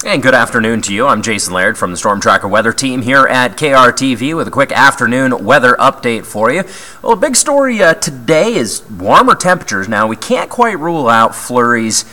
And good afternoon to you. I'm Jason Laird from the Storm Tracker Weather Team here at KRTV with a quick afternoon weather update for you. Well, a big story today is warmer temperatures. Now, we can't quite rule out flurries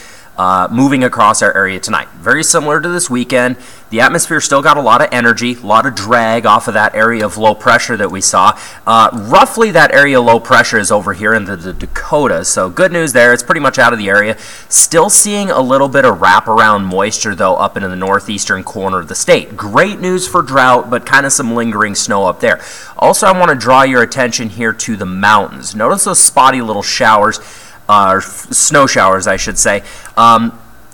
moving across our area tonight. Very similar to this weekend. The atmosphere still got a lot of energy, a lot of drag off of that area of low pressure that we saw. Roughly that area of low pressure is over here in the Dakotas, so good news there. It's pretty much out of the area. Still seeing a little bit of wraparound moisture, though, up into the northeastern corner of the state. Great news for drought, but kind of some lingering snow up there. Also, I want to draw your attention here to the mountains. Notice those spotty little showers, or snow showers, I should say.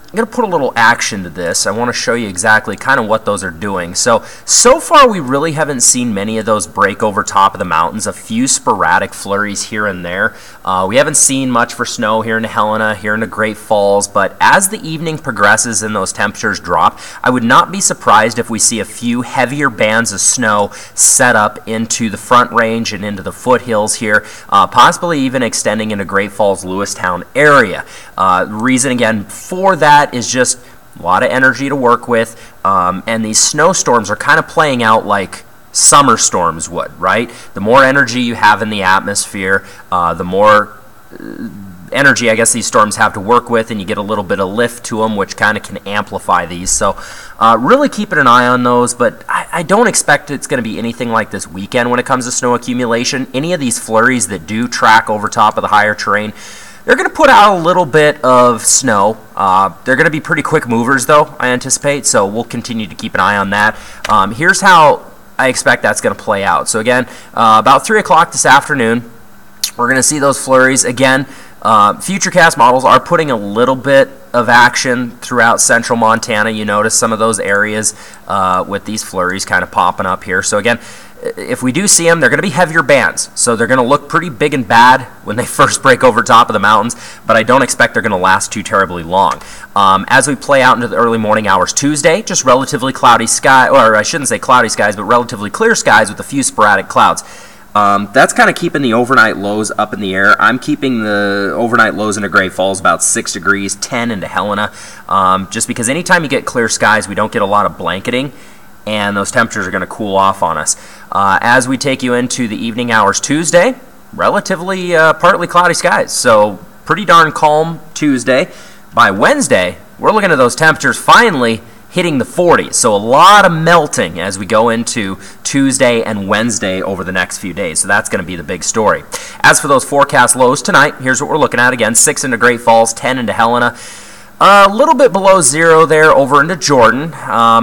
I'm going to put a little action to this. I want to show you exactly kind of what those are doing. So far we really haven't seen many of those break over top of the mountains. A few sporadic flurries here and there. We haven't seen much for snow here in Helena, here in the Great Falls, but as the evening progresses and those temperatures drop, I would not be surprised if we see a few heavier bands of snow set up into the Front Range and into the foothills here, possibly even extending into Great Falls, Lewistown area. The reason again for that is just a lot of energy to work with, and these snowstorms are kind of playing out like summer storms would, right? The more energy you have in the atmosphere, the more energy I guess these storms have to work with, and you get a little bit of lift to them, which kind of can amplify these. So really keeping an eye on those, but I don't expect it's going to be anything like this weekend when it comes to snow accumulation. Any of these flurries that do track over top of the higher terrain, they're going to put out a little bit of snow. They're going to be pretty quick movers, though, I anticipate, so we'll continue to keep an eye on that. Here's how I expect that's going to play out. So again, about 3 o'clock this afternoon, we're going to see those flurries. Again, Futurecast models are putting a little bit of action throughout central Montana. You notice some of those areas with these flurries kind of popping up here. So again, if we do see them, they're going to be heavier bands, so they're going to look pretty big and bad when they first break over top of the mountains, but I don't expect they're going to last too terribly long. As we play out into the early morning hours Tuesday, just relatively cloudy sky, or I shouldn't say cloudy skies, but relatively clear skies with a few sporadic clouds. That's kind of keeping the overnight lows up in the air. I'm keeping the overnight lows into Great Falls about 6 degrees, 10 into Helena, just because anytime you get clear skies, we don't get a lot of blanketing, and those temperatures are going to cool off on us. As we take you into the evening hours Tuesday, relatively partly cloudy skies, so pretty darn calm Tuesday. By Wednesday, we're looking at those temperatures finally hitting the 40s, so a lot of melting as we go into Tuesday and Wednesday over the next few days, so that's going to be the big story. As for those forecast lows tonight, here's what we're looking at again: 6 into Great Falls, 10 into Helena. A little bit below 0 there over into Jordan.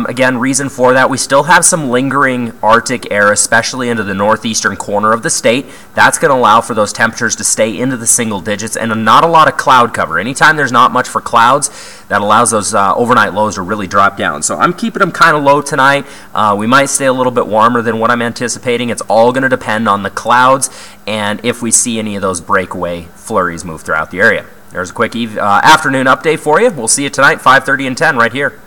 Again, reason for that, we still have some lingering Arctic air, especially into the northeastern corner of the state. That's going to allow for those temperatures to stay into the single digits, and not a lot of cloud cover. Anytime there's not much for clouds, that allows those overnight lows to really drop down. So I'm keeping them kind of low tonight. We might stay a little bit warmer than what I'm anticipating. It's all going to depend on the clouds and if we see any of those breakaway flurries move throughout the area. There's a quick afternoon update for you. We'll see you tonight, 5:30 and 10 right here.